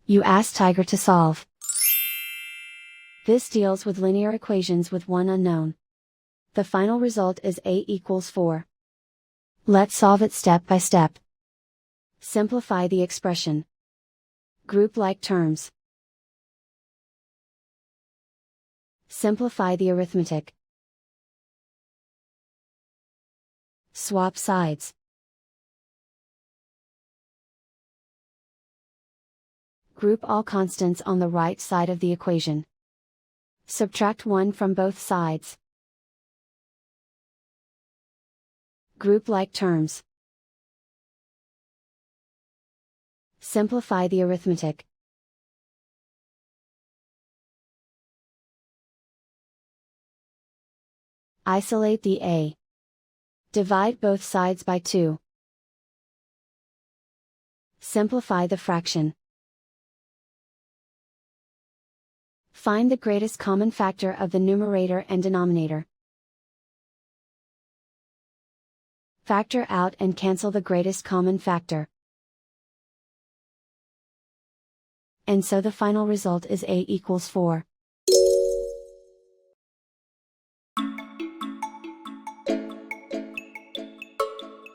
You ask Tiger to solve. This deals with linear equations with one unknown. The final result is a equals 4. Let's solve it step by step. Simplify the expression. Group like terms. Simplify the arithmetic. Swap sides. Group all constants on the right side of the equation. Subtract 1 from both sides. Group like terms. Simplify the arithmetic. Isolate the a. Divide both sides by 2. Simplify the fraction. Find the greatest common factor of the numerator and denominator. Factor out and cancel the greatest common factor. And so the final result is a equals 4.